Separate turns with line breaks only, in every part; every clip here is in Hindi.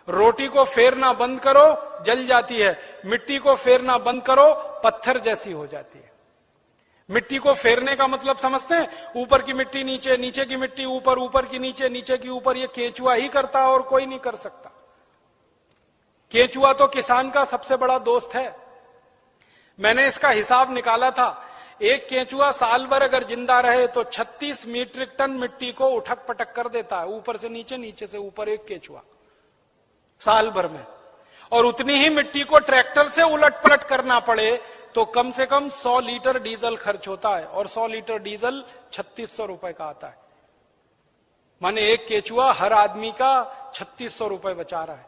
रोटी को फेरना बंद करो, जल जाती है। मिट्टी को फेरना बंद करो, पत्थर जैसी हो जाती है। मिट्टी को फेरने का मतलब समझते हैं? ऊपर की मिट्टी नीचे, नीचे की मिट्टी ऊपर, ऊपर की नीचे, नीचे की ऊपर। ये केंचुआ ही करता है और कोई नहीं कर सकता। केंचुआ तो किसान का सबसे बड़ा दोस्त है। मैंने इसका हिसाब निकाला था। एक केंचुआ साल भर अगर जिंदा रहे तो 36 मीट्रिक टन मिट्टी को उठक पटक कर देता है, ऊपर से नीचे, नीचे से ऊपर, एक केंचुआ साल भर में। और उतनी ही मिट्टी को ट्रैक्टर से उलट पलट करना पड़े तो कम से कम 100 लीटर डीजल खर्च होता है, और 100 लीटर डीजल 3600 रुपए का आता है। माने एक केंचुआ हर आदमी का 3600 रुपए बचा रहा है।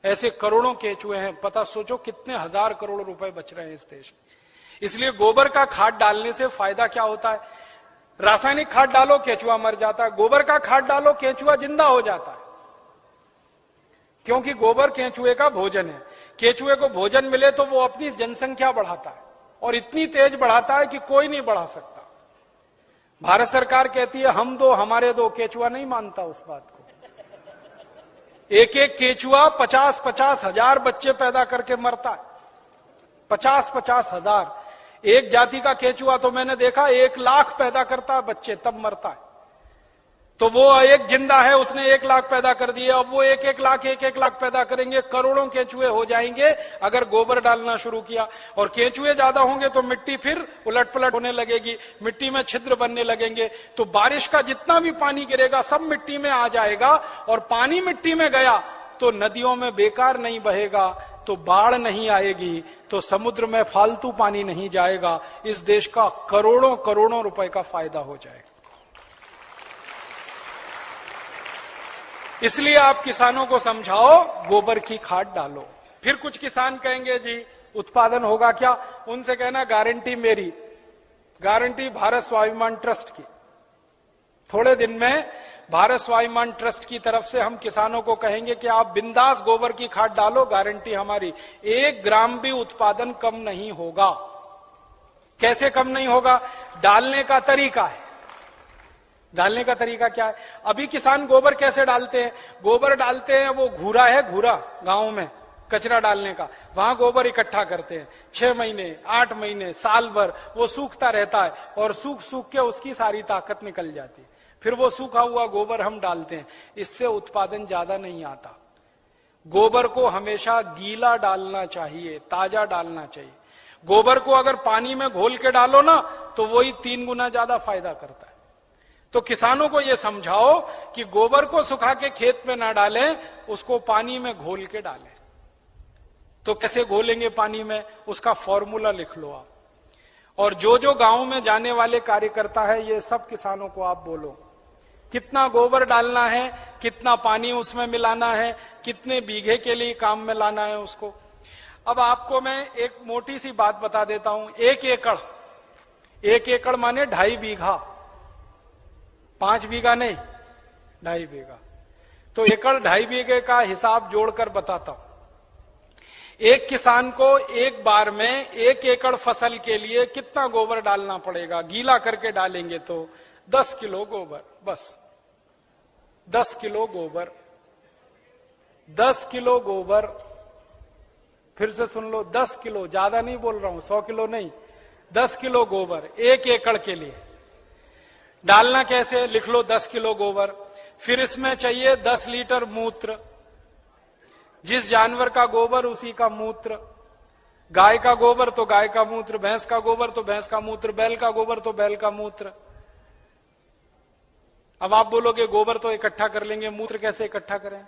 ऐसे करोड़ों केंचुए हैं, पता सोचो कितने हजार करोड़ रुपए बच रहे हैं इस देश में। इसलिए गोबर का खाद डालने से फायदा क्या होता है? रासायनिक खाद डालो, केंचुआ मर जाता है। गोबर का खाद डालो, केंचुआ जिंदा हो जाता है। क्योंकि गोबर केंचुए का भोजन है। केंचुए को भोजन मिले तो वो अपनी जनसंख्या बढ़ाता है, और इतनी तेज बढ़ाता है कि कोई नहीं बढ़ा सकता। भारत सरकार कहती है हम दो हमारे दो, केंचुआ नहीं मानता उस बात को। एक एक केंचुआ 50-50 हजार बच्चे पैदा करके मरता है। 50-50 हजार। एक जाति का केंचुआ तो मैंने देखा 1 लाख पैदा करता है बच्चे, तब मरता है। तो वो एक जिंदा है, उसने 1 लाख पैदा कर दिए, अब वो 1-1 लाख पैदा करेंगे, करोड़ों केंचुए हो जाएंगे अगर गोबर डालना शुरू किया। और केंचुए ज्यादा होंगे तो मिट्टी फिर उलट पलट होने लगेगी, मिट्टी में छिद्र बनने लगेंगे, तो बारिश का जितना भी पानी गिरेगा सब मिट्टी में आ जाएगा। और पानी मिट्टी में गया तो नदियों में बेकार नहीं बहेगा, तो बाढ़ नहीं आएगी, तो समुद्र में फालतू पानी नहीं जाएगा। इस देश का करोड़ों करोड़ों रुपए का फायदा हो जाएगा। इसलिए आप किसानों को समझाओ गोबर की खाद डालो। फिर कुछ किसान कहेंगे जी उत्पादन होगा क्या? उनसे कहना गारंटी मेरी, गारंटी भारत स्वाभिमान ट्रस्ट की। थोड़े दिन में भारत स्वाभिमान ट्रस्ट की तरफ से हम किसानों को कहेंगे कि आप बिंदास गोबर की खाद डालो, गारंटी हमारी, 1 ग्राम भी उत्पादन कम नहीं होगा। कैसे कम नहीं होगा? डालने का तरीका है। डालने का तरीका क्या है? अभी किसान गोबर कैसे डालते हैं? गोबर डालते हैं, वो घूरा है, घूरा गांव में कचरा डालने का, वहां गोबर इकट्ठा करते हैं। 6 महीने, 8 महीने, साल भर वो सूखता रहता है, और सूख सूख के उसकी सारी ताकत निकल जाती है। फिर वो सूखा हुआ गोबर हम डालते हैं। इससे उत्पादन ज्यादा नहीं आता। गोबर को हमेशा गीला डालना चाहिए, ताजा डालना चाहिए। गोबर को अगर पानी में घोल के डालो ना तो वही 3 गुना ज्यादा फायदा करता है। तो किसानों को यह समझाओ कि गोबर को सुखा के खेत में ना डालें, उसको पानी में घोल के डालें। तो कैसे घोलेंगे पानी में? उसका फॉर्मूला लिख लो आप। और जो जो गांव में जाने वाले कार्यकर्ता है, ये सब किसानों को आप बोलो कितना गोबर डालना है, कितना पानी उसमें मिलाना है, कितने बीघे के लिए काम में लाना है उसको। अब आपको मैं एक मोटी सी बात बता देता हूं। 1 एकड़, 1 एकड़ माने 2.5 बीघा, 5 बीघा नहीं, 2.5 बीघा। तो एकड़ 2.5 बीघे का हिसाब जोड़कर बताता हूं। एक किसान को एक बार में 1 एकड़ फसल के लिए कितना गोबर डालना पड़ेगा? गीला करके डालेंगे तो 10 किलो गोबर, बस 10 किलो गोबर, 10 किलो गोबर। फिर से सुन लो, 10 किलो, ज्यादा नहीं बोल रहा हूं, 100 किलो नहीं, 10 किलो गोबर 1 एकड़ के लिए। डालना कैसे? लिख लो 10 किलो गोबर। फिर इसमें चाहिए 10 लीटर मूत्र। जिस जानवर का गोबर उसी का मूत्र। गाय का गोबर तो गाय का मूत्र, भैंस का गोबर तो भैंस का मूत्र, बैल का गोबर तो बैल का मूत्र। अब आप बोलोगे गोबर तो इकट्ठा कर लेंगे, मूत्र कैसे इकट्ठा करें?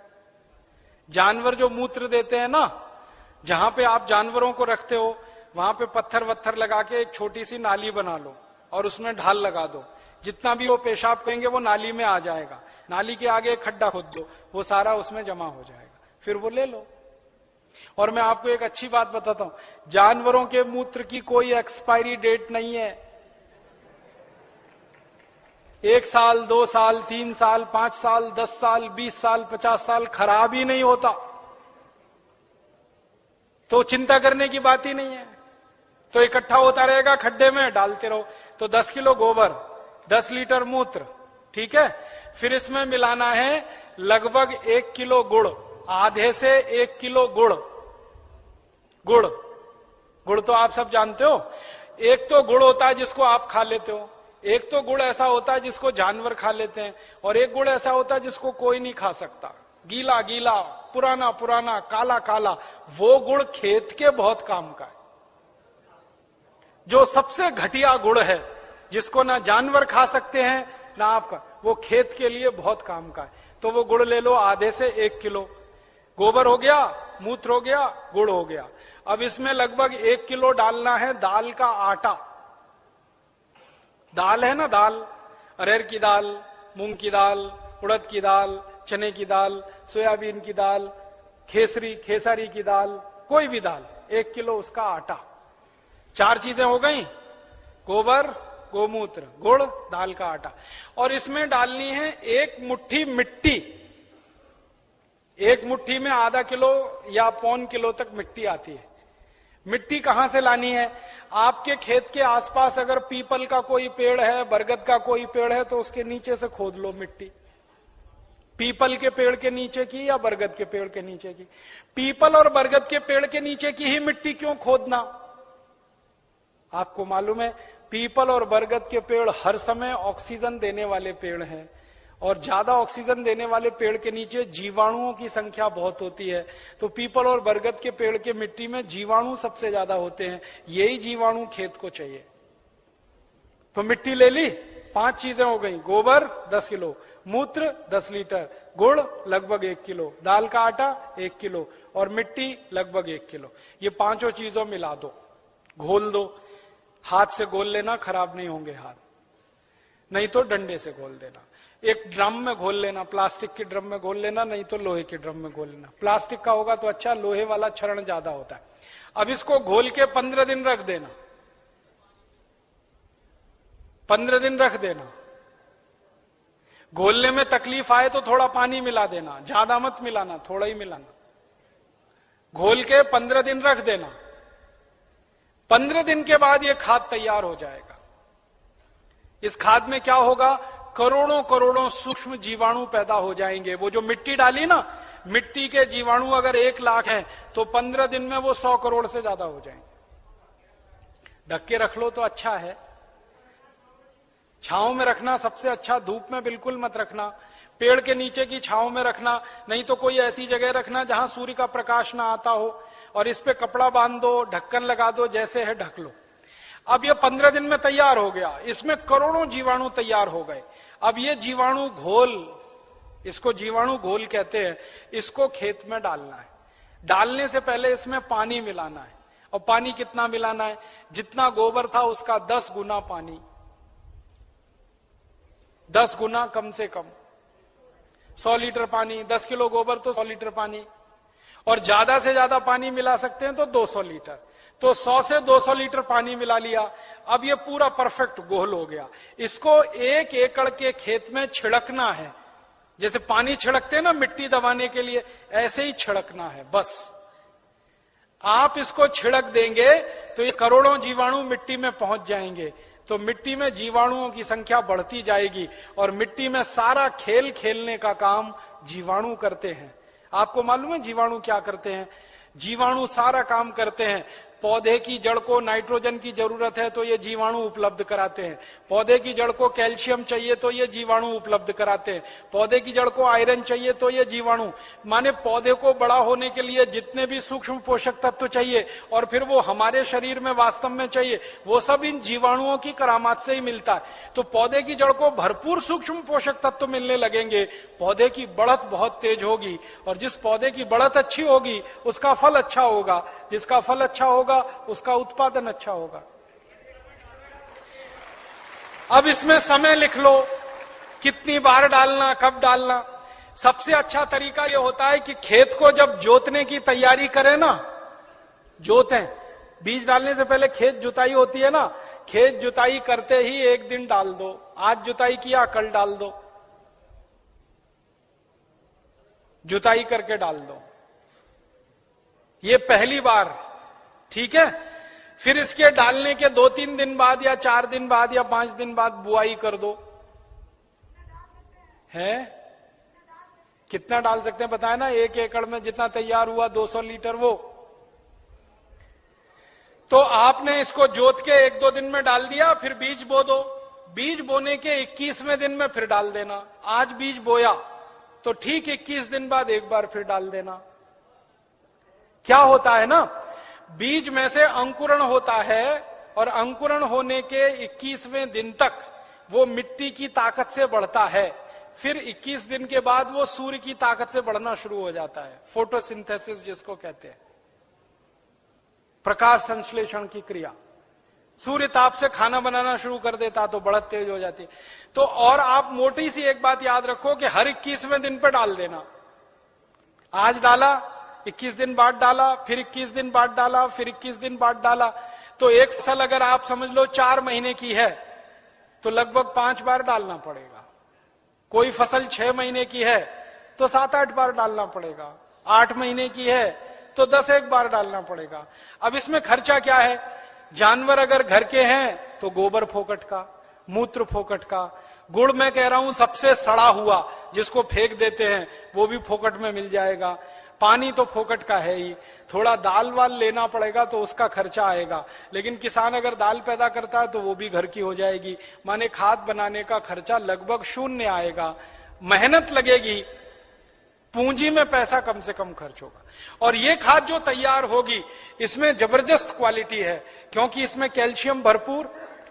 जानवर जो मूत्र देते हैं ना, जहां पे आप जानवरों को रखते हो वहां पे पत्थर वत्थर लगा के एक छोटी सी नाली बना लो और उसमें ढाल लगा दो। जितना भी वो पेशाब करेंगे वो नाली में आ जाएगा। नाली के आगे एक खड्डा खोद दो, वो सारा उसमें जमा हो जाएगा, फिर वो ले लो। और मैं आपको एक अच्छी बात बताता हूं, जानवरों के मूत्र की कोई एक्सपायरी डेट नहीं है। 1 साल, 2 साल, 3 साल, 5 साल, 10 साल, 20 साल, 50 साल खराब ही नहीं होता। तो चिंता करने की बात ही नहीं है। तो इकट्ठा होता रहेगा, खड्डे में डालते रहो। तो 10 किलो गोबर, 10 लीटर मूत्र, ठीक है। फिर इसमें मिलाना है लगभग 1 किलो गुड़। आधे से 1 किलो गुड़। गुड़ गुड़ तो आप सब जानते हो। एक तो गुड़ होता है जिसको आप खा लेते हो, एक तो गुड़ ऐसा होता है जिसको जानवर खा लेते हैं, और एक गुड़ ऐसा होता है जिसको कोई नहीं खा सकता, गीला गीला, पुराना पुराना, काला काला। वो गुड़ खेत के बहुत काम का है। जो सबसे घटिया गुड़ है, जिसको ना जानवर खा सकते हैं ना आपका, वो खेत के लिए बहुत काम का है। तो वो गुड़ ले लो, आधे से 1 किलो। गोबर हो गया, मूत्र हो गया, गुड़ हो गया। अब इसमें लगभग 1 किलो डालना है दाल का आटा। दाल है ना, दाल, अरहर की दाल, मूंग की दाल, उड़द की दाल, चने की दाल, सोयाबीन की दाल, खेसारी की दाल, कोई भी दाल, 1 किलो उसका आटा। 4 चीजें हो गई, गोबर, गोमूत्र, गुड़, दाल का आटा। और इसमें डालनी है 1 मुट्ठी मिट्टी। 1 मुट्ठी में आधा किलो या 1.25 किलो तक मिट्टी आती है। मिट्टी कहां से लानी है? आपके खेत के आसपास अगर पीपल का कोई पेड़ है, बरगद का कोई पेड़ है, तो उसके नीचे से खोद लो मिट्टी। पीपल के पेड़ के नीचे की या बरगद के पेड़ के नीचे की? पीपल और बरगद के पेड़ के नीचे की ही मिट्टी क्यों खोदना? आपको मालूम है, पीपल और बरगद के पेड़ हर समय ऑक्सीजन देने वाले पेड़ हैं, और ज्यादा ऑक्सीजन देने वाले पेड़ के नीचे जीवाणुओं की संख्या बहुत होती है। तो पीपल और बरगद के पेड़ के मिट्टी में जीवाणु सबसे ज्यादा होते हैं। यही जीवाणु खेत को चाहिए। तो मिट्टी ले ली, 5 चीजें हो गई, गोबर 10 किलो, मूत्र 10 लीटर, गुड़ लगभग 1 किलो, दाल का आटा 1 किलो, और मिट्टी लगभग 1 किलो। ये 5 चीजों मिला दो, घोल दो। हाथ से घोल लेना, खराब नहीं होंगे हाथ, नहीं तो डंडे से घोल देना। एक ड्रम में घोल लेना, प्लास्टिक के ड्रम में घोल लेना, नहीं तो लोहे के ड्रम में घोल लेना। प्लास्टिक का होगा तो अच्छा, लोहे वाला क्षरण ज्यादा होता है। अब इसको घोल के 15 दिन रख देना। 15 दिन रख देना। घोलने में तकलीफ आए तो थोड़ा पानी मिला देना, ज्यादा मत मिलाना, थोड़ा ही मिलाना। घोल के 15 दिन रख देना। 15 दिन के बाद यह खाद तैयार हो जाएगा। इस खाद में क्या होगा? करोड़ों करोड़ों सूक्ष्म जीवाणु पैदा हो जाएंगे। वो जो मिट्टी डाली ना, मिट्टी के जीवाणु अगर 1 लाख हैं, तो 15 दिन में वो 100 करोड़ से ज्यादा हो जाएंगे। ढक के रख लो तो अच्छा है। छांव में रखना सबसे अच्छा, धूप में बिल्कुल मत रखना। पेड़ के नीचे की छांव में रखना, नहीं तो कोई ऐसी जगह रखना जहां सूर्य का प्रकाश ना आता हो, और इस पे कपड़ा बांध दो, ढक्कन लगा दो, जैसे है ढक लो। अब ये 15 दिन में तैयार हो गया। इसमें करोड़ों जीवाणु तैयार हो गए। अब ये जीवाणु घोल, इसको जीवाणु घोल कहते हैं, इसको खेत में डालना है। डालने से पहले इसमें पानी मिलाना है। और पानी कितना मिलाना है? जितना गोबर था उसका 10 गुना पानी, 10 गुना कम से कम। 100 लीटर पानी, 10 किलो गोबर तो 100 लीटर पानी, और ज्यादा से ज्यादा पानी मिला सकते हैं तो 200 लीटर। तो 100 से 200 लीटर पानी मिला लिया। अब ये पूरा परफेक्ट घोल हो गया। इसको 1 एकड़ के खेत में छिड़कना है। जैसे पानी छिड़कते हैं ना मिट्टी दबाने के लिए, ऐसे ही छिड़कना है बस। आप इसको छिड़क देंगे तो ये करोड़ों जीवाणु मिट्टी में पहुंच जाएंगे। तो मिट्टी में जीवाणुओं की संख्या बढ़ती जाएगी, और मिट्टी में सारा खेल खेलने का काम जीवाणु करते हैं। आपको मालूम है जीवाणु क्या करते हैं? जीवाणु सारा काम करते हैं। पौधे की जड़ को नाइट्रोजन की जरूरत है तो ये जीवाणु उपलब्ध कराते हैं। पौधे की जड़ को कैल्शियम चाहिए तो ये जीवाणु उपलब्ध कराते हैं। पौधे की जड़ को आयरन चाहिए तो ये जीवाणु, माने पौधे को बड़ा होने के लिए जितने भी सूक्ष्म पोषक तत्व चाहिए, और फिर वो हमारे शरीर में वास्तव में चाहिए, वो सब इन जीवाणुओं की करामात से ही मिलता है। तो पौधे की जड़ को भरपूर सूक्ष्म पोषक तत्व मिलने लगेंगे, पौधे की बढ़त बहुत तेज होगी, और जिस पौधे की बढ़त अच्छी होगी उसका फल अच्छा होगा, जिसका फल अच्छा होगा उसका उत्पादन अच्छा होगा। अब इसमें समय लिख लो, कितनी बार डालना, कब डालना। सबसे अच्छा तरीका यह होता है कि खेत को जब जोतने की तैयारी करें ना, जोतें, बीज डालने से पहले खेत जुताई होती है ना, खेत जुताई करते ही 1 दिन डाल दो। आज जुताई किया, कल डाल दो, जुताई करके डाल दो। ये पहली बार, ठीक है। फिर इसके डालने के 2-3 दिन बाद या 4 दिन बाद या 5 दिन बाद बुआई कर दो। है कितना डाल सकते हैं बताए ना, 1 एकड़ में जितना तैयार हुआ 200 लीटर वो। तो आपने इसको जोत के 1-2 दिन में डाल दिया, फिर बीज बो दो। बीज बोने के 21वें दिन में फिर डाल देना। आज बीज बोया तो ठीक 21 दिन बाद एक बार फिर डाल देना। क्या होता है ना, बीज में से अंकुरण होता है और अंकुरण होने के 21वें दिन तक वो मिट्टी की ताकत से बढ़ता है। फिर 21 दिन के बाद वो सूर्य की ताकत से बढ़ना शुरू हो जाता है, फोटोसिंथेसिस जिसको कहते हैं, प्रकाश संश्लेषण की क्रिया। सूर्य ताप से खाना बनाना शुरू कर देता तो बढ़त तेज हो जाती। तो और आप मोटी सी एक बात याद रखो कि हर 21वें दिन पे डाल देना। आज डाला, 21 दिन बाद डाला, फिर 21 दिन बाद डाला, फिर 21 दिन बाद डाला। तो एक फसल अगर आप समझ लो 4 महीने की है तो लगभग 5 बार डालना पड़ेगा। कोई फसल 6 महीने की है तो 7-8 बार डालना पड़ेगा। 8 महीने की है तो 10-1 बार डालना पड़ेगा। अब इसमें खर्चा क्या है? जानवर अगर घर के हैं तो गोबर फोकट का, मूत्र फोकट का, गुड़ मैं कह रहा हूं सबसे सड़ा हुआ जिसको फेंक देते हैं वो भी फोकट में मिल जाएगा। पानी तो फोकट का है ही। थोड़ा दाल वाल लेना पड़ेगा तो उसका खर्चा आएगा, लेकिन किसान अगर दाल पैदा करता है तो वो भी घर की हो जाएगी। माने खाद बनाने का खर्चा लगभग 0 आएगा। मेहनत लगेगी, पूंजी में पैसा कम से कम खर्च होगा। और ये खाद जो तैयार होगी इसमें जबरदस्त क्वालिटी है, क्योंकि इसमें कैल्शियम भरपूर,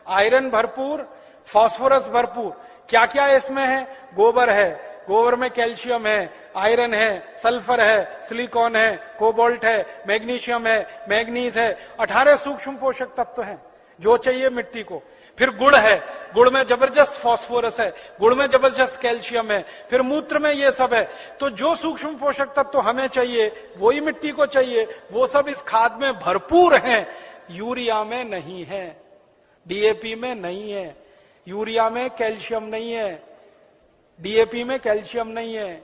आयरन भरपूर, फास्फोरस भरपूर। क्या क्या इसमें है? गोबर है, गोबर में कैल्शियम है, आयरन है, सल्फर है, सिलिकॉन है, कोबाल्ट है, मैग्नीशियम है, मैग्नीज है, 18 सूक्ष्म पोषक तत्व हैं जो चाहिए मिट्टी को। फिर गुड़ है, गुड़ में जबरदस्त फास्फोरस है, गुड़ में जबरदस्त कैल्शियम है, फिर मूत्र में ये सब है। तो जो सूक्ष्म पोषक तत्व हमें चाहिए वही मिट्टी को चाहिए, वो सब इस खाद में भरपूर हैं। यूरिया में नहीं है, डीएपी में नहीं है। यूरिया में कैल्शियम नहीं है, डीएपी में कैल्शियम नहीं है।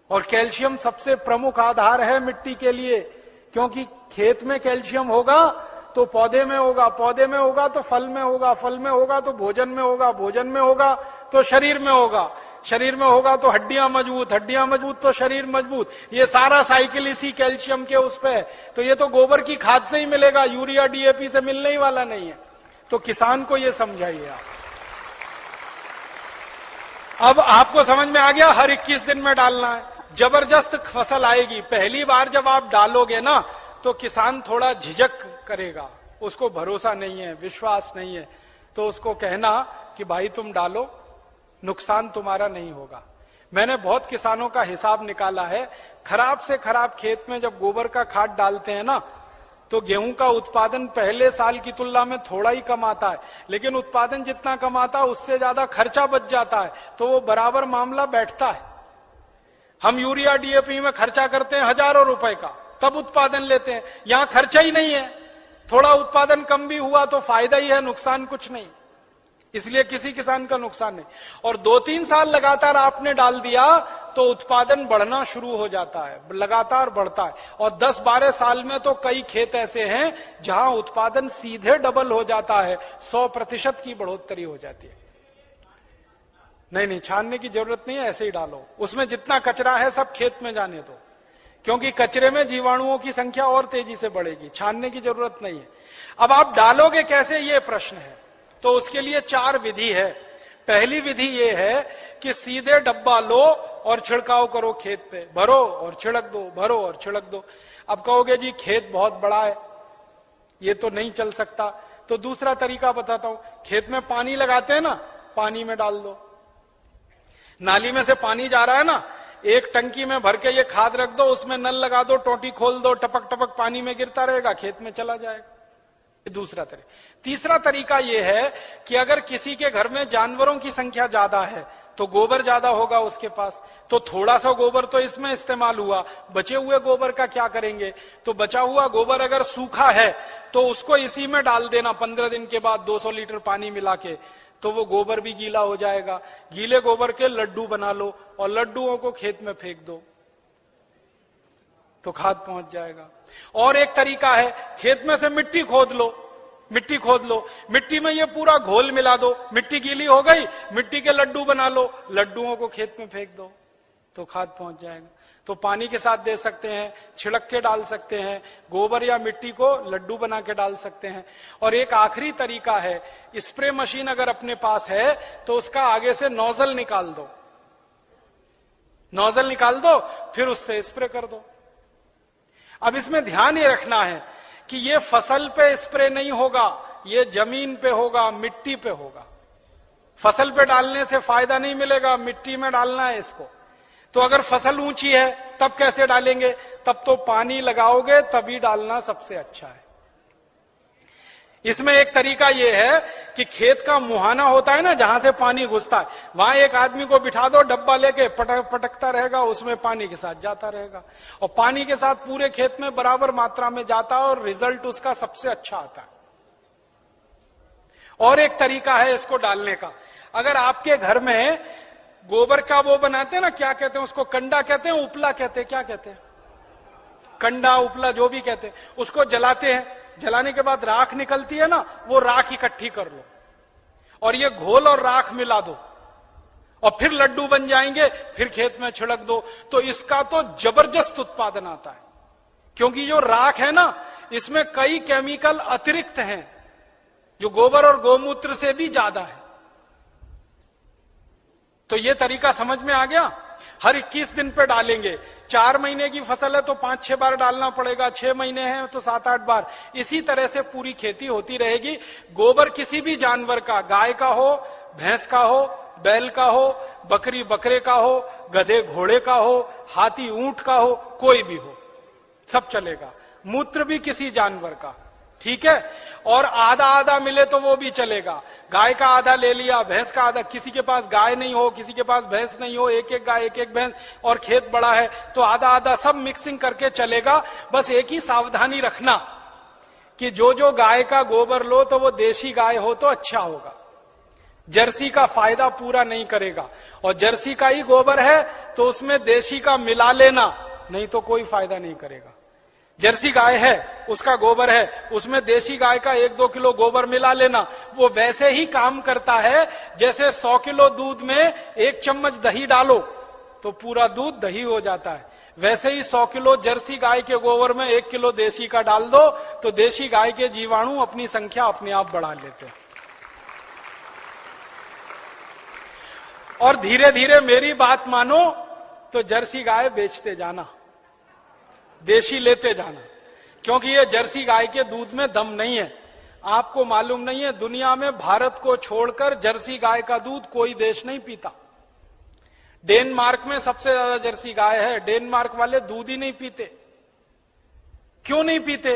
और कैल्शियम सबसे प्रमुख आधार है मिट्टी के लिए, क्योंकि खेत में कैल्शियम होगा तो पौधे में होगा, पौधे में होगा तो फल में होगा, फल में होगा तो भोजन में होगा, भोजन में होगा तो शरीर में होगा, शरीर में होगा तो हड्डियां मजबूत, हड्डियां मजबूत तो शरीर मजबूत। ये सारा साइकिल इसी कैल्शियम के उस पे। तो ये तो गोबर की खाद से ही मिलेगा, यूरिया डीएपी से मिलने ही वाला नहीं है। तो किसान को ये समझाइए आप। अब आपको समझ में आ गया, हर 21 दिन में डालना है। जबरदस्त फसल आएगी। पहली बार जब आप डालोगे ना तो किसान थोड़ा झिझक करेगा, उसको भरोसा नहीं है, विश्वास नहीं है। तो उसको कहना कि भाई तुम डालो, नुकसान तुम्हारा नहीं होगा। मैंने बहुत किसानों का हिसाब निकाला है, खराब से खराब खेत में जब गोबर का खाद डालते हैं ना तो गेहूं का उत्पादन पहले साल की तुलना में थोड़ा ही कम आता है, लेकिन उत्पादन जितना कम आता है उससे ज्यादा खर्चा बच जाता है। तो वो बराबर मामला बैठता है। हम यूरिया डीएपी में खर्चा करते हैं हजारों रुपए का, तब उत्पादन लेते हैं। यहां खर्चा ही नहीं है, थोड़ा उत्पादन कम भी हुआ तो फायदा ही है, नुकसान कुछ नहीं। इसलिए किसी किसान का नुकसान नहीं। और 2-3 साल लगातार आपने डाल दिया तो उत्पादन बढ़ना शुरू हो जाता है, लगातार बढ़ता है। और 10-12 साल में तो कई खेत ऐसे हैं जहां उत्पादन सीधे डबल हो जाता है, 100% की बढ़ोतरी हो जाती है। नहीं, छानने की जरूरत नहीं है, ऐसे ही डालो। उसमें जितना कचरा है सब खेत में जाने दो, क्योंकि कचरे में जीवाणुओं की संख्या और तेजी से बढ़ेगी। छानने की जरूरत नहीं है। अब आप डालोगे कैसे, ये प्रश्न है। तो उसके लिए 4 विधि है। पहली विधि ये है कि सीधे डब्बा लो और छिड़काव करो, खेत पे भरो और छिड़क दो, भरो और छिड़क दो। अब कहोगे जी खेत बहुत बड़ा है, ये तो नहीं चल सकता। तो दूसरा तरीका बताता हूं। खेत में पानी लगाते हैं ना, पानी में डाल दो। नाली में से पानी जा रहा है ना, एक टंकी में भर के ये खाद रख दो, उसमें नल लगा दो, टोटी खोल दो, टपक टपक पानी में गिरता रहेगा, खेत में चला जाएगा। दूसरा तरीका। तीसरा तरीका यह है कि अगर किसी के घर में जानवरों की संख्या ज्यादा है तो गोबर ज्यादा होगा उसके पास, तो थोड़ा सा गोबर तो इसमें इस्तेमाल हुआ, बचे हुए गोबर का क्या करेंगे? तो बचा हुआ गोबर अगर सूखा है तो उसको इसी में डाल देना 15 दिन के बाद 200 लीटर पानी मिला के, तो वो गोबर भी गीला हो जाएगा। गीले गोबर के लड्डू बना लो और लड्डुओं को खेत में फेंक दो तो खाद पहुंच जाएगा। और एक तरीका है, खेत में से मिट्टी खोद लो, मिट्टी खोद लो, मिट्टी में ये पूरा घोल मिला दो, मिट्टी गीली हो गई, मिट्टी के लड्डू बना लो, लड्डुओं को खेत में फेंक दो। तो खाद पहुंच जाएगा। तो पानी के साथ दे सकते हैं, छिड़क के डाल सकते हैं, गोबर या मिट्टी को लड्डू बना के डाल सकते हैं। और एक आखिरी तरीका है, स्प्रे मशीन अगर अपने पास है तो उसका आगे से नोजल निकाल दो, नोजल निकाल दो, फिर उससे स्प्रे कर दो। अब इसमें ध्यान ये रखना है कि ये फसल पे स्प्रे नहीं होगा, ये जमीन पे होगा, मिट्टी पे होगा। फसल पे डालने से फायदा नहीं मिलेगा, मिट्टी में डालना है इसको। तो अगर फसल ऊंची है तब कैसे डालेंगे? तब तो पानी लगाओगे तभी डालना सबसे अच्छा है। इसमें एक तरीका यह है कि खेत का मुहाना होता है ना, जहां से पानी घुसता है, वहां एक आदमी को बिठा दो, डब्बा लेके पटकता रहेगा, उसमें पानी के साथ जाता रहेगा, और पानी के साथ पूरे खेत में बराबर मात्रा में जाता है और रिजल्ट उसका सबसे अच्छा आता है। और एक तरीका है इसको डालने का, अगर आपके घर में गोबर का वो बनाते हैं ना, क्या कहते हैं उसको, कंडा कहते हैं, उपला कहते हैं, क्या कहते हैं, कंडा उपला जो भी कहते हैं, उसको जलाते हैं। जलाने के बाद राख निकलती है ना, वो राख इकट्ठी कर लो और ये घोल और राख मिला दो और फिर लड्डू बन जाएंगे, फिर खेत में छिड़क दो। तो इसका तो जबरदस्त उत्पादन आता है, क्योंकि जो राख है ना, इसमें कई केमिकल अतिरिक्त हैं जो गोबर और गोमूत्र से भी ज्यादा है। तो ये तरीका समझ में आ गया। हर 21 दिन पे डालेंगे। 4 महीने की फसल है तो 5-6 बार डालना पड़ेगा, 6 महीने हैं तो 7-8 बार। इसी तरह से पूरी खेती होती रहेगी। गोबर किसी भी जानवर का, गाय का हो, भैंस का हो, बैल का हो, बकरी बकरे का हो, गधे घोड़े का हो, हाथी ऊंट का हो, कोई भी हो, सब चलेगा। मूत्र भी किसी जानवर का, ठीक है। और आधा आधा मिले तो वो भी चलेगा। गाय का आधा ले लिया, भैंस का आधा, किसी के पास गाय नहीं हो, किसी के पास भैंस नहीं हो, एक एक गाय एक एक भैंस, और खेत बड़ा है तो आधा आधा, सब मिक्सिंग करके चलेगा। बस एक ही सावधानी रखना कि जो जो गाय का गोबर लो तो वो देशी गाय हो तो अच्छा होगा, जर्सी का फायदा पूरा नहीं करेगा। और जर्सी का ही गोबर है तो उसमें देशी का मिला लेना, नहीं तो कोई फायदा नहीं करेगा। जर्सी गाय है, उसका गोबर है, उसमें देशी गाय का 1-2 किलो गोबर मिला लेना, वो वैसे ही काम करता है जैसे 100 किलो दूध में 1 चम्मच दही डालो तो पूरा दूध दही हो जाता है। वैसे ही 100 किलो जर्सी गाय के गोबर में 1 किलो देशी का डाल दो तो देशी गाय के जीवाणु अपनी संख्या अपने आप बढ़ा लेते हैं। और धीरे धीरे मेरी बात मानो तो जर्सी गाय बेचते जाना, देशी लेते जाना, क्योंकि ये जर्सी गाय के दूध में दम नहीं है। आपको मालूम नहीं है, दुनिया में भारत को छोड़कर जर्सी गाय का दूध कोई देश नहीं पीता। डेनमार्क में सबसे ज्यादा जर्सी गाय है, डेनमार्क वाले दूध ही नहीं पीते। क्यों नहीं पीते?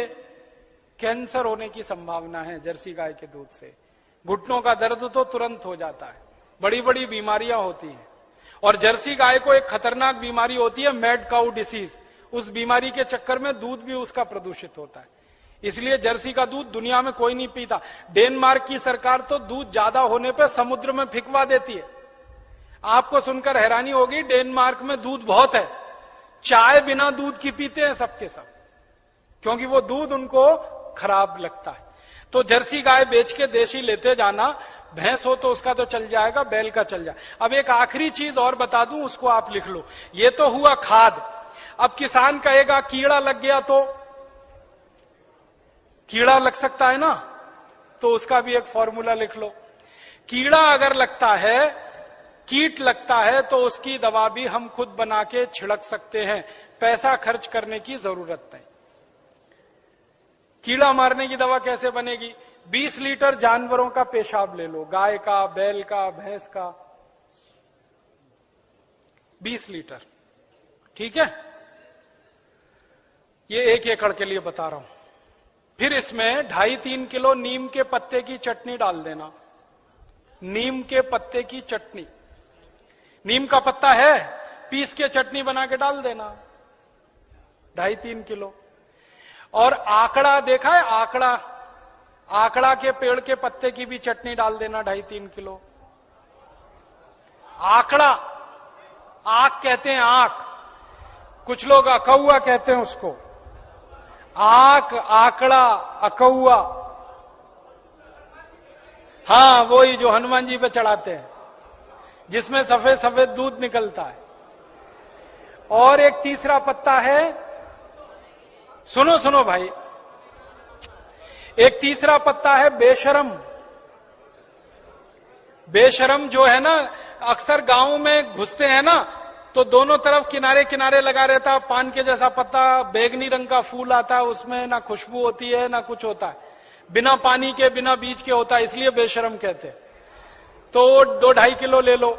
कैंसर होने की संभावना है जर्सी गाय के दूध से, घुटनों का दर्द तो तुरंत हो जाता है, बड़ी बड़ी बीमारियां होती हैं। और जर्सी गाय को एक खतरनाक बीमारी होती है, मैड काउ डिसीज, उस बीमारी के चक्कर में दूध भी उसका प्रदूषित होता है, इसलिए जर्सी का दूध दुनिया में कोई नहीं पीता। डेनमार्क की सरकार तो दूध ज्यादा होने पर समुद्र में फेंकवा देती है। आपको सुनकर हैरानी होगी, डेनमार्क में दूध बहुत है, चाय बिना दूध की पीते हैं सबके सब, क्योंकि वो दूध उनको खराब लगता है। तो जर्सी गाय बेच के देशी लेते जाना, भैंस हो तो उसका तो चल जाएगा, बैल का चल जाए। अब एक आखिरी चीज और बता दूं, उसको आप लिख लो। ये तो हुआ खाद। अब किसान कहेगा कीड़ा लग गया तो, कीड़ा लग सकता है ना, तो उसका भी एक फॉर्मूला लिख लो। कीड़ा अगर लगता है, कीट लगता है, तो उसकी दवा भी हम खुद बना के छिड़क सकते हैं, पैसा खर्च करने की जरूरत नहीं। कीड़ा मारने की दवा कैसे बनेगी? 20 लीटर जानवरों का पेशाब ले लो, गाय का, बैल का, भैंस का, 20 लीटर, ठीक है। ये 1 एकड़ के लिए बता रहा हूं। फिर इसमें 2.5-3 किलो नीम के पत्ते की चटनी डाल देना, नीम के पत्ते की चटनी। नीम का पत्ता है, पीस के चटनी बना के डाल देना, 2.5-3 किलो। और आकड़ा देखा है, आकड़ा, आकड़ा के पेड़ के पत्ते की भी चटनी डाल देना, 2.5-3 किलो। आकड़ा, आक कहते हैं, आक, कुछ लोग अकौआ कहते हैं उसको। आक, आकड़ा, अकौआ, हाँ वही जो हनुमान जी पे चढ़ाते हैं, जिसमें सफेद सफेद दूध निकलता है, और एक तीसरा पत्ता है, सुनो सुनो भाई, एक तीसरा पत्ता है बेशरम। बेशरम जो है ना, अक्सर गांव में घुसते हैं ना, तो दोनों तरफ किनारे किनारे लगा रहता, पान के जैसा पत्ता, बैगनी रंग का फूल आता है, उसमें ना खुशबू होती है ना कुछ होता है, बिना पानी के बिना बीज के होता है, इसलिए बेशरम कहते हैं। तो 2-2.5 किलो ले लो।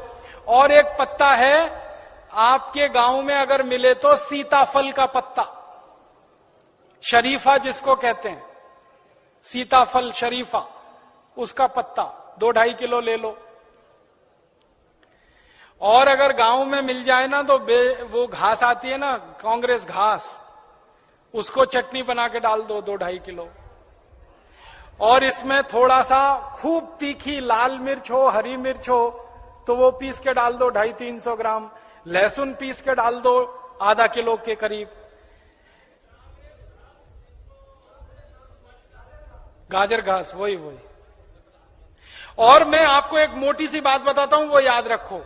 और एक पत्ता है आपके गांव में अगर मिले तो सीताफल का पत्ता, शरीफा जिसको कहते हैं, सीताफल शरीफा, उसका पत्ता 2-2.5 किलो ले लो। और अगर गांव में मिल जाए ना तो वो घास आती है ना, कांग्रेस घास, उसको चटनी बना के डाल दो 2-2.5 किलो। और इसमें थोड़ा सा खूब तीखी लाल मिर्च हो, हरी मिर्च हो, तो वो पीस के डाल दो 250-300 ग्राम। लहसुन पीस के डाल दो आधा किलो के करीब। गाजर घास, वही। और मैं आपको एक मोटी सी बात बताता हूं, वो याद रखो।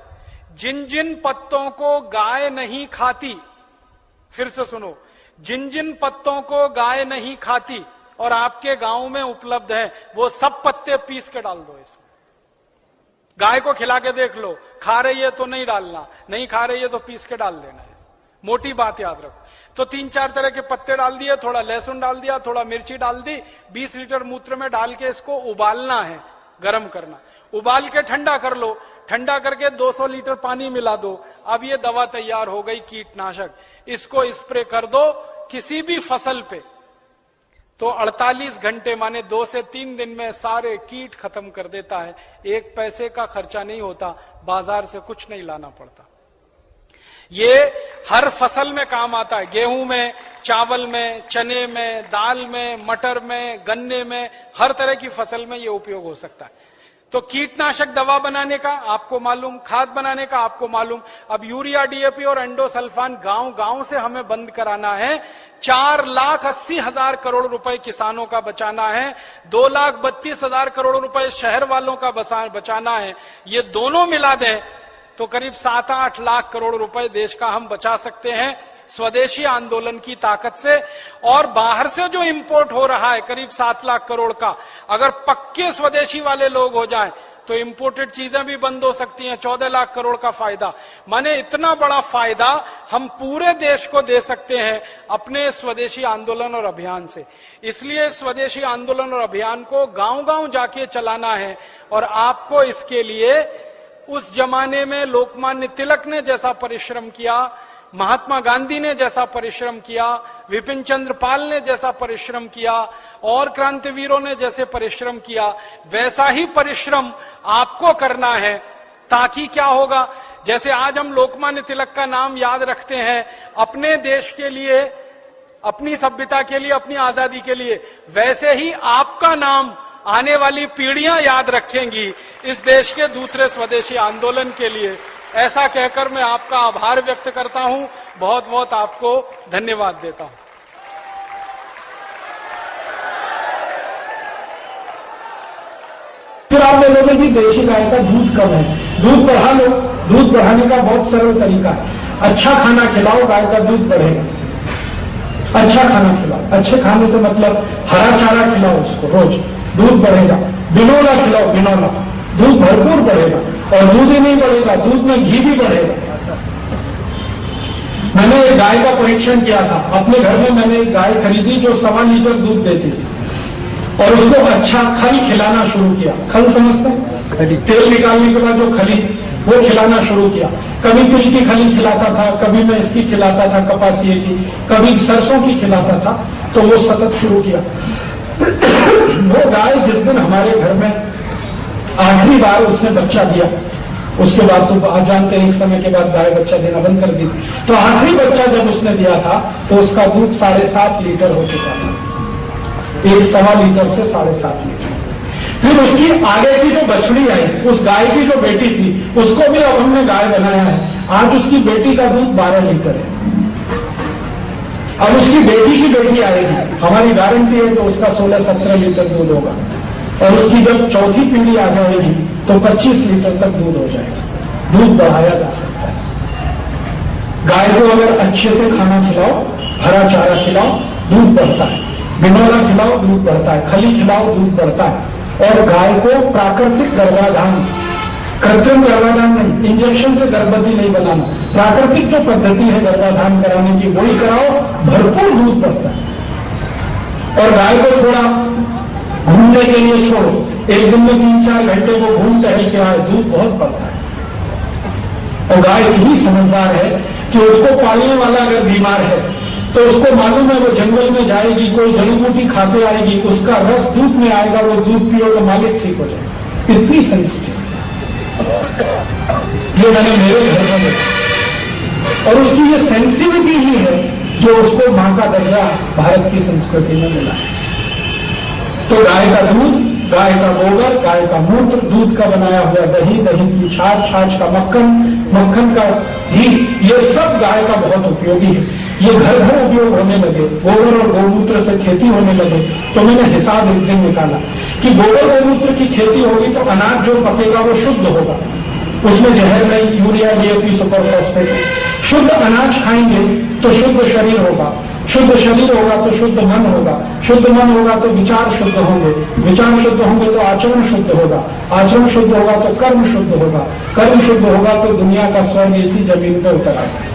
जिन जिन पत्तों को गाय नहीं खाती, फिर से सुनो, जिन जिन पत्तों को गाय नहीं खाती और आपके गांव में उपलब्ध है, वो सब पत्ते पीस के डाल दो इसमें। गाय को खिला के देख लो, खा रही है तो नहीं डालना, नहीं खा रही है तो पीस के डाल देना है। मोटी बात याद रखो। तो 3-4 तरह के पत्ते डाल दिए, थोड़ा लहसुन डाल दिया, थोड़ा मिर्ची डाल दी, 20 लीटर मूत्र में डाल के इसको उबालना है, गर्म करना। उबाल के ठंडा कर लो, ठंडा करके 200 लीटर पानी मिला दो। अब ये दवा तैयार हो गई, कीटनाशक। इसको स्प्रे कर दो किसी भी फसल पे, तो 48 घंटे माने 2 से 3 दिन में सारे कीट खत्म कर देता है। 1 पैसे का खर्चा नहीं होता, बाजार से कुछ नहीं लाना पड़ता। ये हर फसल में काम आता है, गेहूं में, चावल में, चने में, दाल में, मटर में, गन्ने में, हर तरह की फसल में ये उपयोग हो सकता है। तो कीटनाशक दवा बनाने का आपको मालूम, खाद बनाने का आपको मालूम। अब यूरिया, डीएपी और एंडोसल्फान गांव गांव से हमें बंद कराना है। 4,80,000 करोड़ रुपए किसानों का बचाना है, 2,32,000 करोड़ रुपए शहर वालों का बचाना है। ये दोनों मिला दें तो करीब 7-8 लाख करोड़ रुपए देश का हम बचा सकते हैं स्वदेशी आंदोलन की ताकत से। और बाहर से जो इंपोर्ट हो रहा है करीब 7 लाख करोड़ का, अगर पक्के स्वदेशी वाले लोग हो जाएं तो इंपोर्टेड चीजें भी बंद हो सकती हैं। 14 लाख करोड़ का फायदा, माने इतना बड़ा फायदा हम पूरे देश को दे सकते हैं अपने स्वदेशी आंदोलन और अभियान से। इसलिए स्वदेशी आंदोलन और अभियान को गांव गांव जाके चलाना है। और आपको इसके लिए उस जमाने में लोकमान्य तिलक ने जैसा परिश्रम किया, महात्मा गांधी ने जैसा परिश्रम किया, विपिन चंद्र पाल ने जैसा परिश्रम किया और क्रांतिवीरों ने जैसे परिश्रम किया, वैसा ही परिश्रम आपको करना है। ताकि क्या होगा, जैसे आज हम लोकमान्य तिलक का नाम याद रखते हैं अपने देश के लिए, अपनी सभ्यता के लिए, अपनी आजादी के लिए, वैसे ही आपका नाम आने वाली पीढ़ियां याद रखेंगी इस देश के दूसरे स्वदेशी आंदोलन के लिए। ऐसा कहकर मैं आपका आभार व्यक्त करता हूं, बहुत बहुत आपको धन्यवाद देता हूं।
फिर आप बोलोगे कि देशी गाय का दूध कम है, दूध बढ़ा लो। दूध बढ़ाने का बहुत सरल तरीका है, अच्छा खाना खिलाओ, गाय का दूध बढ़ेगा। अच्छा खाना खिलाओ, अच्छे खाने से मतलब हरा चारा खिलाओ उसको रोज, दूध बढ़ेगा। बिनौला खिलाओ, बिनौला, दूध भरपूर बढ़ेगा। और दूध ही नहीं बढ़ेगा, दूध में घी भी बढ़ेगा। मैंने एक गाय का परीक्षण किया था अपने घर में। मैंने एक गाय खरीदी जो 1.25 लीटर दूध देती थी और उसको अच्छा खल खिलाना शुरू किया। खल समझते हैं, तेल निकालने के बाद जो खली, वो खिलाना शुरू किया। कभी तिल की खली खिलाता था, कभी मैं इसकी खिलाता था, कपासिए की, कभी सरसों की खिलाता था। तो वो सतत शुरू किया। वो गाय जिस दिन हमारे घर में आखिरी बार उसने बच्चा दिया, उसके बाद तो आप जानते हैं एक समय के बाद गाय बच्चा देना बंद कर दी। तो आखिरी बच्चा जब उसने दिया था तो उसका दूध 7.5 लीटर हो चुका था, 1.25 लीटर से 7.5 लीटर। फिर उसकी आगे की जो बछड़ी आई, उस गाय की जो बेटी थी, उसको भी अब हमने गाय बनाया है। आज उसकी बेटी का दूध 12 लीटर है। अब उसकी बेटी की बेटी आएगी, हमारी गारंटी है कि उसका 16-17 लीटर दूध होगा। और उसकी जब चौथी पीढ़ी आ जाएगी तो 25 लीटर तक दूध हो जाएगा। दूध बढ़ाया जा सकता है। गाय को अगर अच्छे से खाना खिलाओ, हरा चारा खिलाओ, दूध बढ़ता है, बिनौला खिलाओ, दूध बढ़ता है, खली खिलाओ, दूध बढ़ता है। और गाय को प्राकृतिक गर्भाधान, कृत्रिम गर्भाधान नहीं, इंजेक्शन से गर्भवती नहीं बनाना, प्राकृतिक जो पद्धति है गर्भाधान कराने की वही कराओ, भरपूर दूध बढ़ता है। और गाय को थोड़ा घूमने के लिए छोड़ो, एक दिन में 3-4 घंटे वो घूम टहल के आए, दूध बहुत बढ़ता है। और गाय इतनी समझदार है कि उसको पालने वाला अगर बीमार है तो उसको मालूम है वो जंगल में जाएगी, कोई जड़ी बूटी खाते आएगी, उसका रस दूध में आएगा, वो दूध पियो तो मालिक ठीक हो जाए। इतनी सेंसिटिव, ये मैंने मेरे घर में देखा। और उसकी ये सेंसिटिविटी ही है जो उसको मां का दर्जा भारत की संस्कृति में मिला है। तो गाय का दूध, गाय का गोबर, गाय का मूत्र, दूध का बनाया हुआ दही, दही की छाछ, छाछ का मक्खन, मक्खन का घी, ये सब गाय का बहुत उपयोगी है। ये घर घर उपयोग होने लगे, गोबर और गौमूत्र से खेती होने लगे। तो मैंने हिसाब एक दिन निकाला कि गोबर गौमूत्र की खेती होगी तो अनाज जो पकेगा वो शुद्ध होगा, उसमें जहर नहीं, यूरिया, डीएपी, सुपर फॉस्फेट। शुद्ध अनाज खाएंगे तो शुद्ध शरीर होगा, शुद्ध शरीर होगा तो शुद्ध मन होगा, शुद्ध मन होगा तो विचार शुद्ध होंगे, विचार शुद्ध होंगे तो आचरण शुद्ध होगा, आचरण शुद्ध होगा तो कर्म शुद्ध होगा, कर्म शुद्ध होगा तो दुनिया का स्वर्ग इसी जमीन पर उतर आएगा।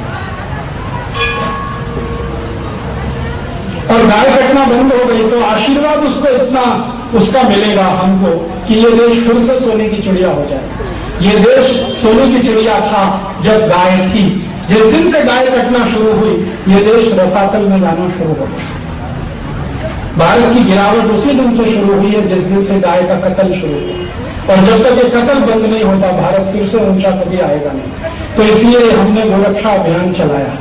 और गाय कटना बंद हो गई तो आशीर्वाद उसको इतना उसका मिलेगा हमको कि ये देश फिर से सोने की चिड़िया हो जाए। ये देश सोने की चिड़िया था जब गाय थी। जिस दिन से गाय कटना शुरू हुई ये देश रसातल में जाना शुरू हो गया। भारत की गिरावट उसी दिन से शुरू हुई है जिस दिन से गाय का कत्ल शुरू हुआ। और जब तक ये कत्ल बंद नहीं होता भारत फिर से ऊंचा कभी आएगा नहीं। तो इसलिए हमने गोरक्षा अभियान चलाया,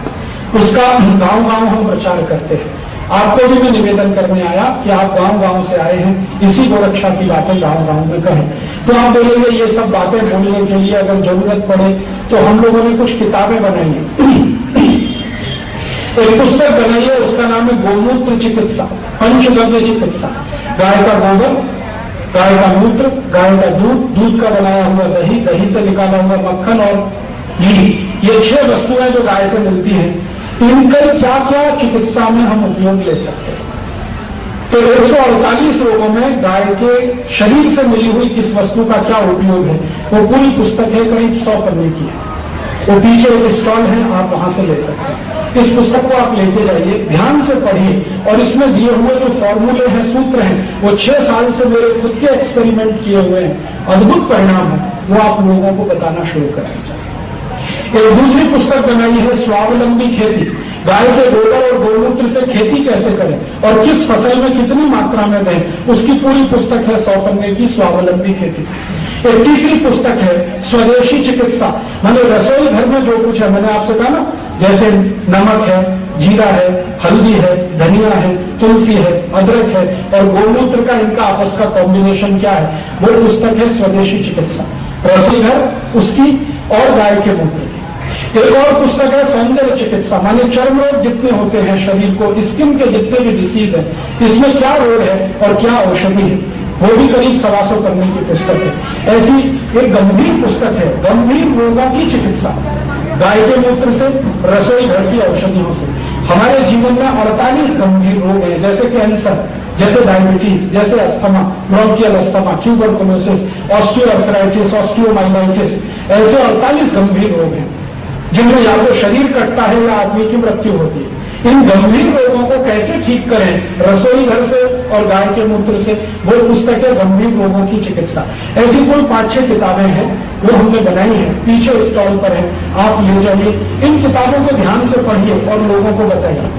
उसका गांव गांव हम प्रचार करते हैं। आपको भी मैं निवेदन करने आया कि आप गांव गांव से आए हैं, इसी गोरक्षा की बातें गांव गांव में कहें। तो आप बोलेंगे ये सब बातें बोलने के लिए अगर जरूरत पड़े तो हम लोगों ने कुछ किताबें बनाई हैं। एक पुस्तक बनाई है, उसका नाम है गोमूत्र चिकित्सा, पंचगव्य चिकित्सा। गाय का गोबर, गाय का मूत्र, गाय का दूध, दूध का बनाया हुआ दही, दही से निकाला हुआ मक्खन और घी, ये 6 वस्तुएं जो गाय से मिलती हैं, इनका क्या क्या चिकित्सा में हम उपयोग ले सकते हैं। तो 148 रोगों में गाय के शरीर से मिली हुई किस वस्तु का क्या उपयोग है, वो पूरी पुस्तक है, करीब 100 पन्ने की है। वो पीछे एक स्टॉल है, आप वहां से ले सकते हैं। इस पुस्तक को आप लेके जाइए, ध्यान से पढ़िए और इसमें दिए हुए जो फॉर्मूले हैं, सूत्र हैं, वो 6 साल से मेरे खुद के एक्सपेरिमेंट किए हुए हैं, अद्भुत परिणाम है, वो आप लोगों को बताना शुरू करें। एक दूसरी पुस्तक बनाई है स्वावलंबी खेती, गाय के गोबर और गौमूत्र से खेती कैसे करें और किस फसल में कितनी मात्रा में दें, उसकी पूरी पुस्तक है 100 पन्ने की, स्वावलंबी खेती। एक तीसरी पुस्तक है स्वदेशी चिकित्सा, माने रसोई घर में जो कुछ है, मैंने आपसे कहा ना, जैसे नमक है, जीरा है, हल्दी है, धनिया है, तुलसी है, अदरक है और गौमूत्र का इनका आपस का कॉम्बिनेशन क्या है, वो पुस्तक है स्वदेशी चिकित्सा। रसोई घर उसकी और गाय के मूत्र की। एक और पुस्तक है सौंदर्य चिकित्सा, माने चर्म रोग जितने होते हैं शरीर को, स्किन के जितने भी डिसीज है, इसमें क्या रोग है और क्या औषधि है, वो भी करीब 125 पन्ने की पुस्तक है। ऐसी एक गंभीर पुस्तक है, गंभीर रोगों की चिकित्सा, गाय के मूत्र से, रसोई घर की औषधियों से। हमारे जीवन में 48 गंभीर रोग हैं, जैसे कैंसर, जैसे डायबिटीज, जैसे asthma, bronchial asthma, tuberculosis, osteoarthritis, osteomyelitis, ऐसे 48 गंभीर रोग हैं जिनमें या तो शरीर कटता है या आदमी की मृत्यु होती है। इन गंभीर रोगों को कैसे ठीक करें रसोई घर से और गाय के मूत्र से, वो पुस्तक है गंभीर रोगों की चिकित्सा। ऐसी कोई 5-6 किताबें हैं, वो हमने बनाई हैं, पीछे स्टॉल पर है, आप ले जाइए। इन किताबों को ध्यान से पढ़िए और लोगों को बताइए।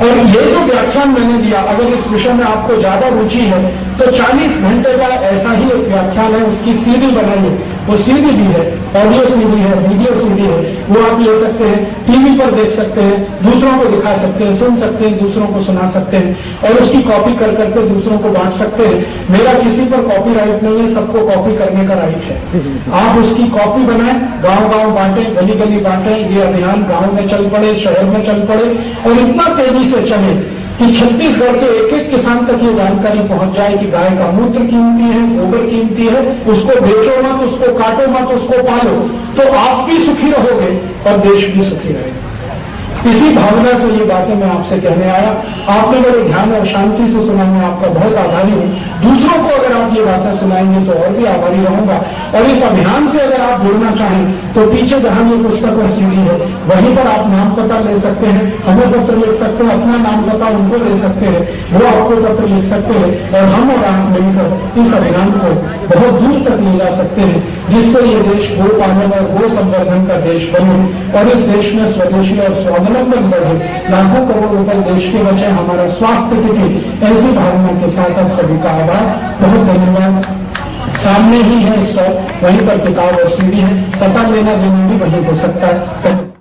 और ये जो व्याख्यान मैंने दिया, अगर इस विषय में आपको ज्यादा रुचि है तो 40 घंटे का ऐसा ही एक व्याख्यान है, उसकी सीडी बनाइए, वो सीडी भी है, ऑडियो सीडी है, वीडियो सीडी है, वो आप ले सकते हैं, टीवी पर देख सकते हैं, दूसरों को दिखा सकते हैं, सुन सकते हैं, दूसरों को सुना सकते हैं और उसकी कॉपी कर करके दूसरों को बांट सकते हैं। मेरा किसी पर कॉपीराइट नहीं है, सबको कॉपी करने का राइट है। आप उसकी कॉपी बनाएं, गांव गांव बांटें, गली गली बांटें, ये अभियान गांव में चल पड़े, शहर में चल पड़े और इतना तेजी से चले कि छत्तीसगढ़ के एक एक किसान तक ये जानकारी पहुंच जाए कि गाय का मूत्र कीमती है, गोबर कीमती है, उसको बेचो मत, उसको काटो मत, उसको पालो, तो आप भी सुखी रहोगे और देश भी सुखी रहेगा। इसी भावना से ये बातें मैं आपसे कहने आया। आपने बड़े ध्यान और शांति से सुना, मैं आपका बहुत आभारी हूं। दूसरों को अगर आप ये बातें सुनाएंगे तो और भी आभारी रहूंगा। और इस अभियान से अगर आप जुड़ना चाहें तो पीछे जहां ये पुस्तक और सीडी है वहीं पर आप नाम पता ले सकते हैं, हमें पत्र लिख सकते हैं, अपना नाम पता उनको ले सकते हैं, वो आपको पत्र लिख सकते हैं और हम और आप मिलकर इस अभियान को बहुत दूर तक ले जा सकते हैं, जिससे ये देश गो पालन और गो संवर्धन का देश बने और इस देश में स्वदेशी और स्वावलंबन बढ़े, लाखों करोड़ रुपए देश के बचे, हमारा स्वास्थ्य टिके। ऐसी भावना के साथ आप सभी का आभार, बहुत धन्यवाद। सामने ही है स्टॉल, वहीं पर किताब और सीडी है, पता लेना देना भी वहीं हो सकता है।